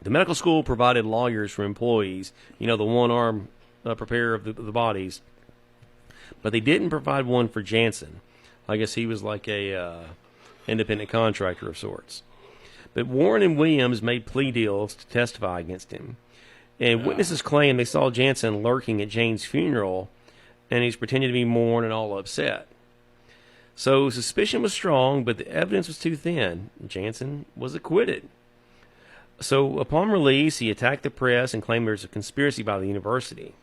the medical school provided lawyers for employees. The one-armed preparer of the bodies. But they didn't provide one for Jansen. I guess he was like a independent contractor of sorts. But Warren and Williams made plea deals to testify against him. And witnesses claim they saw Jansen lurking at Jane's funeral, and he's pretending to be mourned and all upset. So suspicion was strong, but the evidence was too thin. Jansen was acquitted. So upon release, he attacked the press and claimed there was a conspiracy by the university.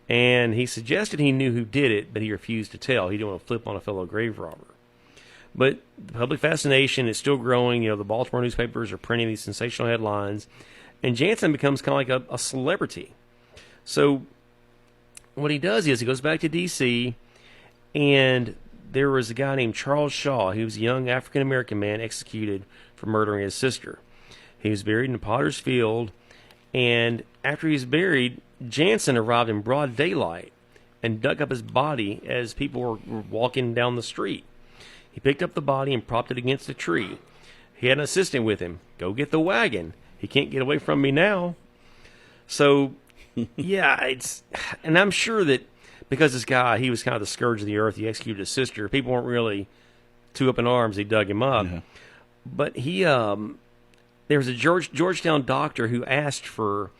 And he suggested he knew who did it, but he refused to tell. He didn't want to flip on a fellow grave robber. But the public fascination is still growing. The Baltimore newspapers are printing these sensational headlines. And Jansen becomes kind of like a celebrity. So what he does is he goes back to D.C., and there was a guy named Charles Shaw. He was a young African-American man executed for murdering his sister. He was buried in Potter's Field, and after he was buried, Jansen arrived in broad daylight and dug up his body as people were walking down the street. He picked up the body and propped it against a tree. He had an assistant with him. Go get the wagon. He can't get away from me now. So, yeah, and I'm sure that because this guy, he was kind of the scourge of the earth, he executed his sister, people weren't really too up in arms. He dug him up. Yeah. But there was a Georgetown doctor who asked for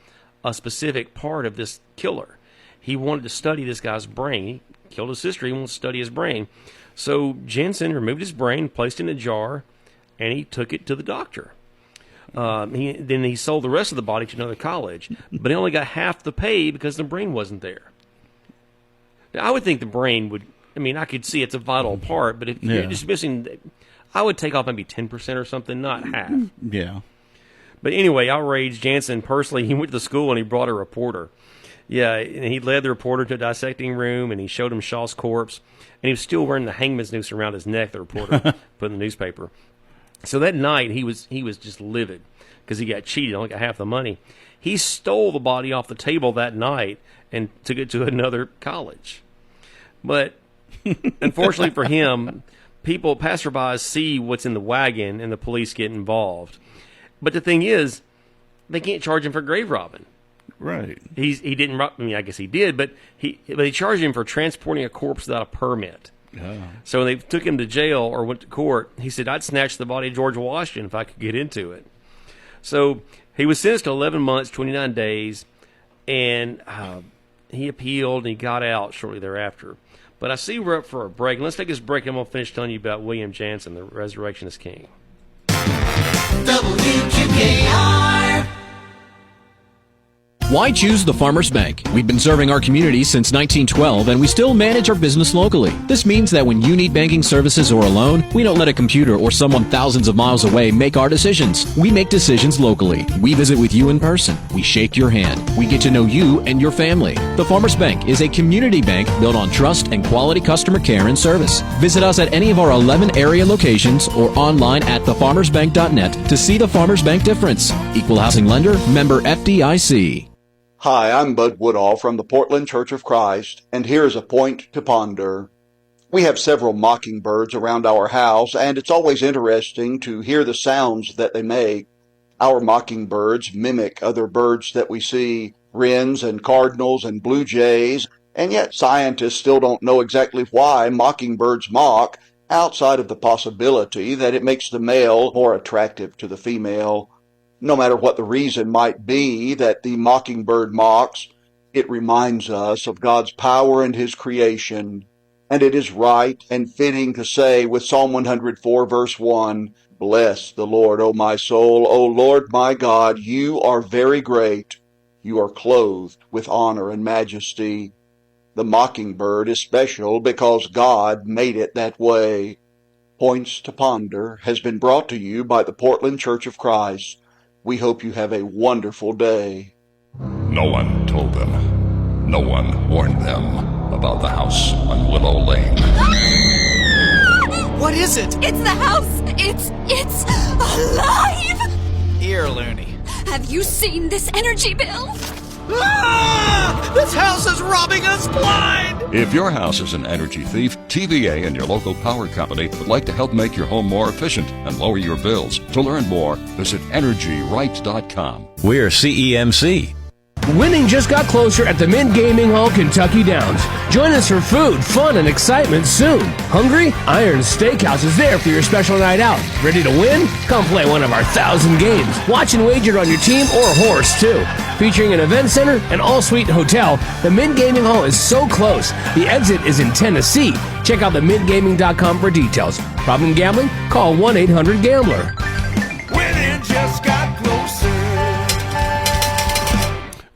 a specific part of this killer. He wanted to study this guy's brain. He killed his sister. He wanted to study his brain. So Jansen removed his brain, placed it in a jar, and he took it to the doctor. Then he sold the rest of the body to another college, but he only got half the pay because the brain wasn't there. Now, I would think the brain would, I could see it's a vital part, but if you're just missing, I would take off maybe 10% or something, not half. Yeah. But anyway, outraged, Jansen personally, he went to the school and he brought a reporter. Yeah, and he led the reporter to a dissecting room, and he showed him Shaw's corpse, and he was still wearing the hangman's noose around his neck, the reporter put in the newspaper. So that night, he was just livid because he got cheated, only got half the money. He stole the body off the table that night and took it to another college. But unfortunately for him, passerbys see what's in the wagon, and the police get involved. But the thing is, they can't charge him for grave robbing. Right. He didn't rob. I guess he did, but they charged him for transporting a corpse without a permit. Oh. So when they took him to jail or went to court, he said, I'd snatch the body of George Washington if I could get into it. So he was sentenced to 11 months, 29 days, and he appealed, and he got out shortly thereafter. But I see we're up for a break. Let's take this break, and I'm going to finish telling you about William Jansen, the Resurrectionist King. WQKR. Why choose the Farmers Bank? We've been serving our community since 1912, and we still manage our business locally. This means that when you need banking services or a loan, we don't let a computer or someone thousands of miles away make our decisions. We make decisions locally. We visit with you in person. We shake your hand. We get to know you and your family. The Farmers Bank is a community bank built on trust and quality customer care and service. Visit us at any of our 11 area locations or online at thefarmersbank.net to see the Farmers Bank difference. Equal housing lender, member FDIC. Hi, I'm Bud Woodall from the Portland Church of Christ, and here's a point to ponder. We have several mockingbirds around our house, and it's always interesting to hear the sounds that they make. Our mockingbirds mimic other birds that we see, wrens and cardinals and blue jays, and yet scientists still don't know exactly why mockingbirds mock, outside of the possibility that it makes the male more attractive to the female. No matter what the reason might be that the mockingbird mocks, it reminds us of God's power and His creation. And it is right and fitting to say with Psalm 104, verse 1, "Bless the Lord, O my soul. O Lord my God, you are very great. You are clothed with honor and majesty." The mockingbird is special because God made it that way. Points to Ponder has been brought to you by the Portland Church of Christ. We hope you have a wonderful day. No one told them. No one warned them about the house on Willow Lane. What is it? It's the house. It's alive. Here, Looney. Have you seen this energy bill? Ah! This house is robbing us blind! If your house is an energy thief, TVA and your local power company would like to help make your home more efficient and lower your bills. To learn more, visit EnergyRight.com. We're CEMC. Winning just got closer at the Mint Gaming Hall Kentucky Downs. Join us for food, fun, and excitement soon. Hungry? Iron Steakhouse is there for your special night out. Ready to win? Come play one of our 1,000 games. Watch and wager on your team or horse, too. Featuring an event center and all-suite hotel, the Mint Gaming Hall is so close. The exit is in Tennessee. Check out themintgaming.com for details. Problem gambling? Call 1-800-GAMBLER. Winning just got closer.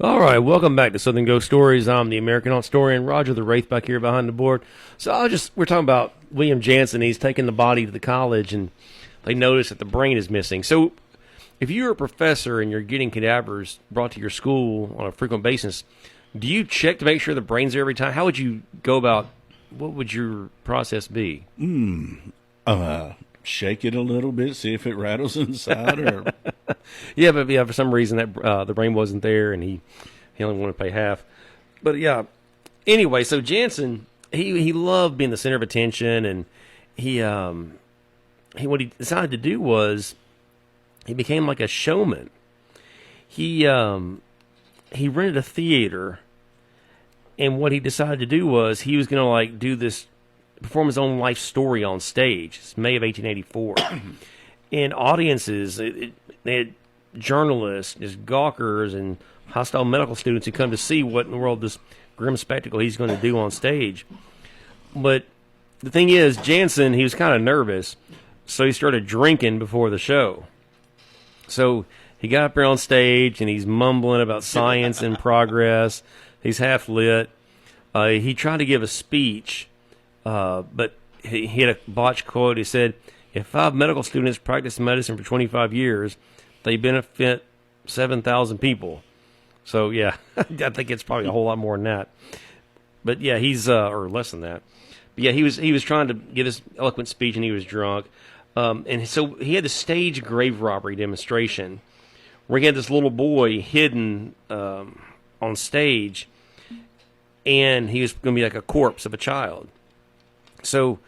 All right, welcome back to Southern Ghost Stories. I'm the American historian, Roger the Wraith, back here behind the board. So we're talking about William Jansen. He's taking the body to the college, and they notice that the brain is missing. So if you're a professor and you're getting cadavers brought to your school on a frequent basis, do you check to make sure the brain's there every time? How would you go about, what would your process be? Shake it a little bit, see if it rattles inside. Or yeah, for some reason that the brain wasn't there, and he only wanted to pay half. But yeah, anyway, so Jansen, he loved being the center of attention, and he what he decided to do was he became like a showman. He rented a theater, and what he decided to do was he was going to do this. Perform his own life story on stage. It's May of 1884. And audiences, they had journalists, just gawkers, and hostile medical students who come to see what in the world this grim spectacle he's going to do on stage. But the thing is, Jansen, he was kind of nervous, so he started drinking before the show. So he got up there on stage, and he's mumbling about science and progress. He's half lit. He tried to give a speech, but he had a botched quote. He said, "If 5 medical students practice medicine for 25 years, they benefit 7,000 people." So, yeah, I think it's probably a whole lot more than that. But, yeah, he's, or less than that. But, yeah, he was trying to give this eloquent speech, and he was drunk. And so he had the stage grave robbery demonstration where he had this little boy hidden on stage, and he was going to be like a corpse of a child. So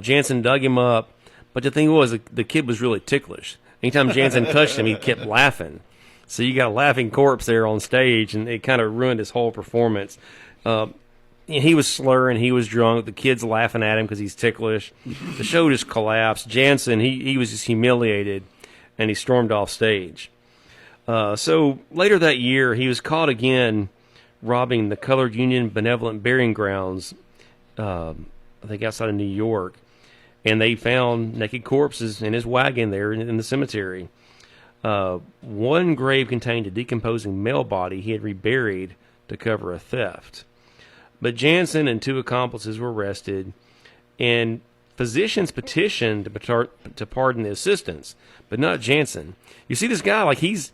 Jansen dug him up, but the thing was, the kid was really ticklish. Anytime Jansen touched him, he kept laughing. So you got a laughing corpse there on stage, and it kind of ruined his whole performance. And he was slurring, he was drunk, the kid's laughing at him because he's ticklish. The show just collapsed. Jansen, he was just humiliated, and he stormed off stage. So later that year, he was caught again robbing the Colored Union Benevolent Burying Grounds, I think outside of New York, and they found naked corpses in his wagon there in the cemetery. One grave contained a decomposing male body he had reburied to cover a theft. But Jansen and 2 accomplices were arrested, and physicians petitioned to pardon the assistants, but not Jansen. You see this guy, he's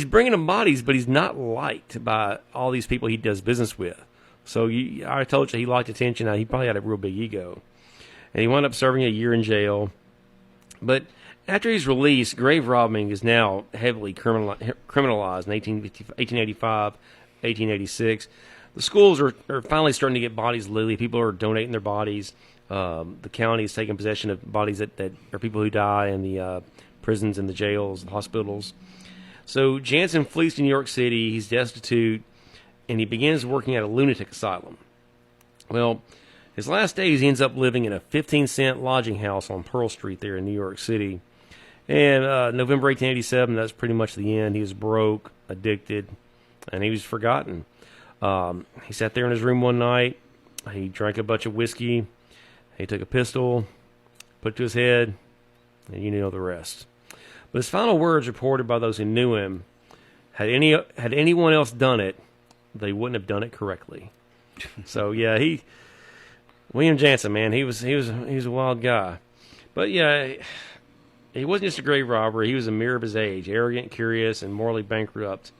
bringing them bodies, but he's not liked by all these people he does business with. So I told you he liked attention. Now, he probably had a real big ego. And he wound up serving a year in jail. But after he's released, grave robbing is now heavily criminalized in 1885, 1886. the schools are finally starting to get bodies lately. People are donating their bodies. The county is taking possession of bodies that are people who die in the prisons and the jails, the hospitals. So Jansen flees to New York City. He's destitute, and he begins working at a lunatic asylum. Well, his last days, he ends up living in a 15-cent lodging house on Pearl Street there in New York City. And November 1887, that's pretty much the end. He was broke, addicted, and he was forgotten. He sat there in his room one night. He drank a bunch of whiskey. He took a pistol, put it to his head, and you know the rest. But his final words, reported by those who knew him, had anyone else done it, they wouldn't have done it correctly. So yeah, William Jansen, man, he was a wild guy. But yeah, he wasn't just a grave robber. He was a mirror of his age, arrogant, curious, and morally bankrupt,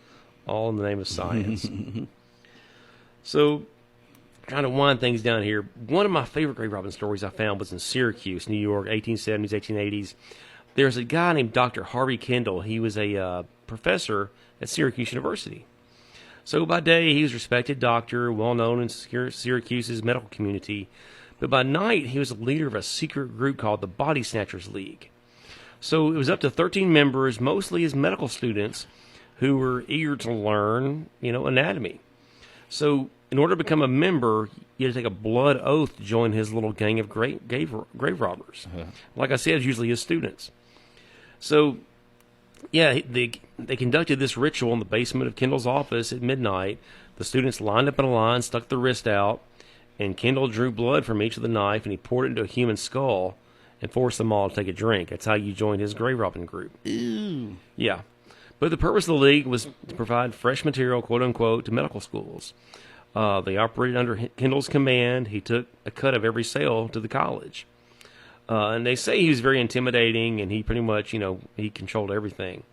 all in the name of science. So, trying to wind things down here, one of my favorite grave robbing stories I found was in Syracuse, New York, 1870s, 1880s. There's a guy named Dr. Harvey Kendall. He was a professor at Syracuse University. So by day, he was a respected doctor, well-known in Syracuse's medical community. But by night, he was a leader of a secret group called the Body Snatchers League. So it was up to 13 members, mostly as medical students, who were eager to learn, anatomy. So in order to become a member, you had to take a blood oath to join his little gang of grave robbers. Like I said, it's usually his students. So, yeah, they conducted this ritual in the basement of Kendall's office at midnight. The students lined up in a line, stuck their wrist out, and Kendall drew blood from each of the knife, and he poured it into a human skull and forced them all to take a drink. That's how you joined his grave robbing group. Ew. Yeah. But the purpose of the league was to provide fresh material, quote-unquote, to medical schools. They operated under Kendall's command. He took a cut of every sale to the college. And they say he was very intimidating, and he pretty much, he controlled everything.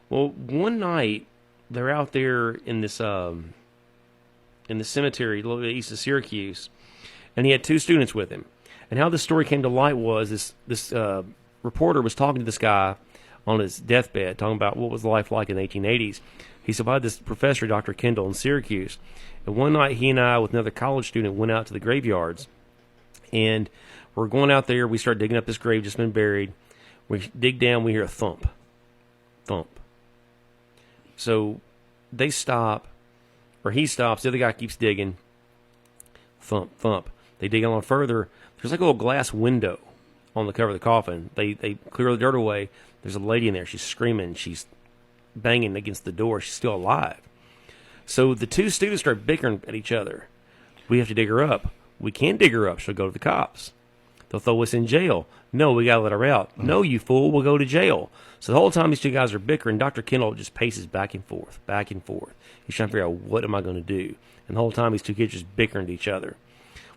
Well, one night, they're out there in this in the cemetery a little bit east of Syracuse, and he had two students with him. And how this story came to light was this reporter was talking to this guy on his deathbed, talking about what was life like in the 1880s. He said, I had this professor, Dr. Kendall, in Syracuse. And one night, he and I, with another college student, went out to the graveyards. And we're going out there. We start digging up this grave just been buried. We dig down. We hear a thump. Thump. So they stop, or he stops. The other guy keeps digging. Thump, thump. They dig on further. There's like a little glass window on the cover of the coffin. They clear the dirt away. There's a lady in there. She's screaming. She's banging against the door. She's still alive. So the two students start bickering at each other. We have to dig her up. We can't dig her up. She'll go to the cops. They'll throw us in jail. No, we got to let her out. No, you fool. We'll go to jail. So the whole time these two guys are bickering, Dr. Kendall just paces back and forth, back and forth. He's trying to figure out, what am I going to do? And the whole time these two kids just bickering to each other.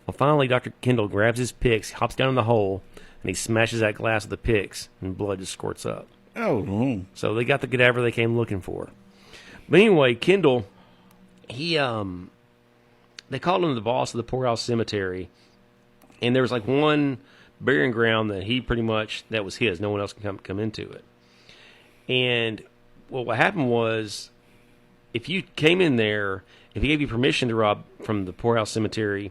Well, finally, Dr. Kendall grabs his picks, hops down in the hole, and he smashes that glass with the picks, and blood just squirts up. Oh. So they got the cadaver they came looking for. But anyway, Kendall, they called him the boss of the poorhouse cemetery, and there was like one burying ground that he pretty much, that was his. No one else can come into it. And what happened was, if you came in there, if he gave you permission to rob from the poorhouse cemetery,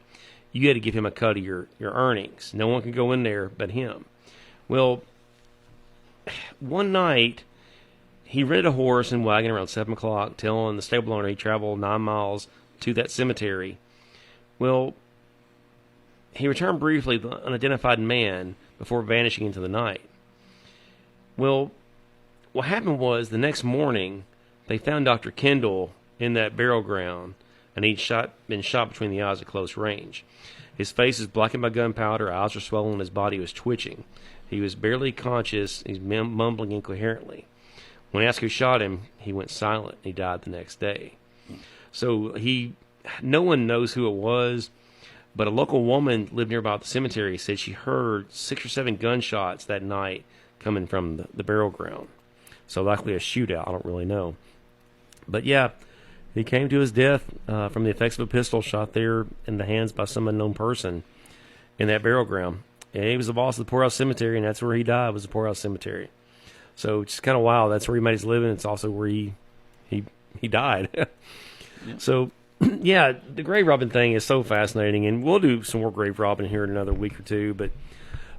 you had to give him a cut of your earnings. No one could go in there but him. Well, one night, he rented a horse and wagon around 7 o'clock, telling the stable owner he traveled 9 miles to that cemetery. Well, he returned briefly, the unidentified man, before vanishing into the night. Well, what happened was, the next morning, they found Dr. Kendall in that burial ground, and he'd been shot between the eyes at close range. His face is blackened by gunpowder, eyes were swollen, his body was twitching. He was barely conscious, he's mumbling incoherently. When asked who shot him, he went silent. He died the next day. So no one knows who it was, but a local woman lived nearby the cemetery said she heard 6 or 7 gunshots that night coming from the burial ground. So likely a shootout, I don't really know. But yeah, he came to his death from the effects of a pistol shot there in the hands by some unknown person in that burial ground. And he was the boss of the poorhouse cemetery, and that's where he died, was the poorhouse cemetery. So it's kind of wild. That's where he made his living. It's also where he died. Yeah. So yeah, the grave robbing thing is so fascinating, and we'll do some more grave robbing here in another week or two. But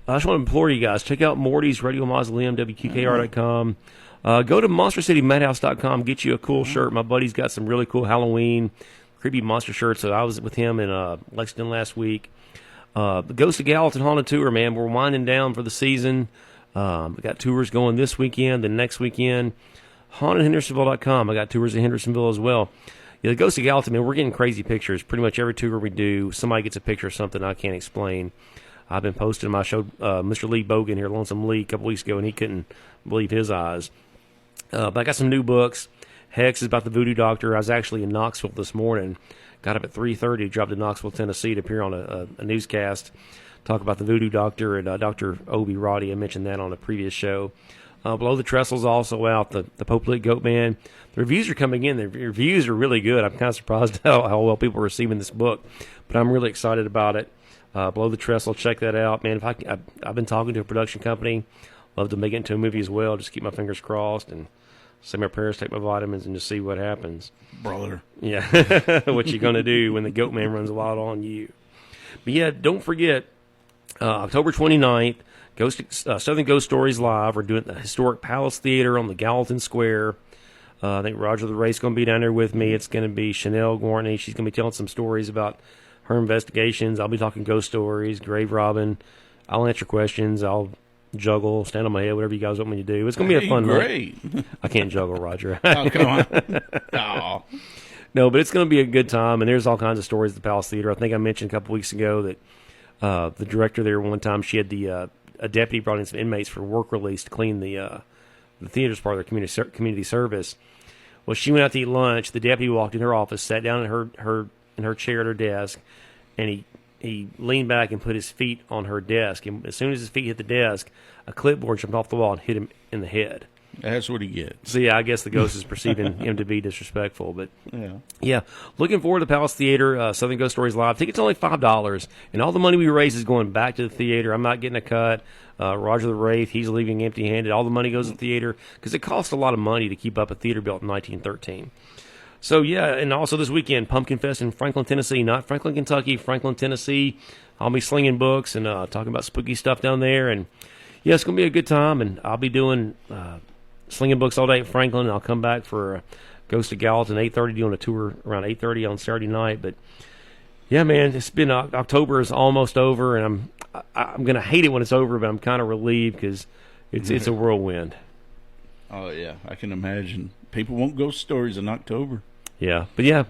I just want to implore you guys, check out Morty's Radio Mausoleum, WQKR.com. Go to MonsterCityMadhouse.com, get you a cool shirt. My buddy's got some really cool Halloween, creepy monster shirts. So I was with him in Lexington last week. The Ghost of Gallatin Haunted Tour, man. We're winding down for the season. We got tours going this weekend, the next weekend. HauntedHendersonville.com. I got tours in Hendersonville as well. Yeah, the Ghost of Gallatin, man, we're getting crazy pictures. Pretty much every tour we do, somebody gets a picture of something I can't explain. I've been posting them. I showed Mr. Lee Bogan here, Lonesome Lee, a couple weeks ago, and he couldn't believe his eyes. But I got some new books. Hex is about the Voodoo Doctor. I was actually in Knoxville this morning. Got up at 3:30, dropped to Knoxville, Tennessee to appear on a newscast, talk about the Voodoo Doctor and Dr. Obi Roddy. I mentioned that on a previous show. Below the Trestle's also out, the Pope Lit Goat Man. The reviews are coming in. The reviews are really good. I'm kind of surprised how well people are receiving this book, but I'm really excited about it. Below the Trestle, check that out. Man, I've been talking to a production company. Love to make it into a movie as well. Just keep my fingers crossed and say my prayers, take my vitamins, and just see what happens. Brother. Yeah. What you going to do when the Goat Man runs wild on you. But yeah, don't forget, October 29th, Southern Ghost Stories Live. We're doing it at the historic Palace Theater on the Gallatin Square. I think Roger the Wraith's going to be down there with me. It's going to be Chanel Gorney. She's going to be telling some stories about her investigations. I'll be talking ghost stories, grave robbing. I'll answer questions. I'll juggle, stand on my head, whatever you guys want me to do. It's going to be a fun night. I can't juggle, Roger. Oh, come on. Oh. No, but it's going to be a good time, and there's all kinds of stories at the Palace Theater. I think I mentioned a couple weeks ago that the director there one time, she had a deputy brought in some inmates for work release to clean the theater's part of their community service. Well, she went out to eat lunch. The deputy walked in her office, sat down in her chair at her desk, and he leaned back and put his feet on her desk. And as soon as his feet hit the desk, a clipboard jumped off the wall and hit him in the head. That's what he gets. So, yeah, I guess the ghost is perceiving him to be disrespectful. But, yeah, looking forward to the Palace Theater, Southern Ghost Stories Live. Tickets only $5, and all the money we raise is going back to the theater. I'm not getting a cut. Roger the Wraith, he's leaving empty-handed. All the money goes to the theater because it costs a lot of money to keep up a theater built in 1913. So, yeah, and also this weekend, Pumpkin Fest in Franklin, Tennessee. Not Franklin, Kentucky, Franklin, Tennessee. I'll be slinging books and talking about spooky stuff down there. And, yeah, it's going to be a good time, and I'll be doing slinging books all day at Franklin, and I'll come back for Ghost of Gallatin 8:30, doing a tour around 8:30 on Saturday night. But, yeah, man, it's been October is almost over, and I'm going to hate it when it's over, but I'm kind of relieved because it's a whirlwind. Oh, yeah, I can imagine. People won't ghost stories in October. Yeah, but yeah,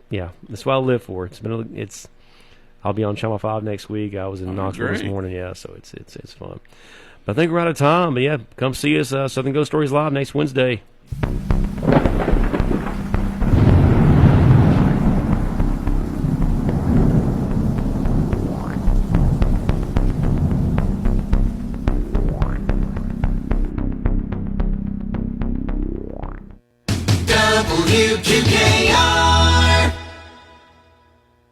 yeah, that's what I live for. I'll be on Channel 5 next week. I was in Knoxville this morning, yeah, so it's fun. But I think we're out of time. But yeah, come see us Southern Ghost Stories Live next Wednesday. WQKR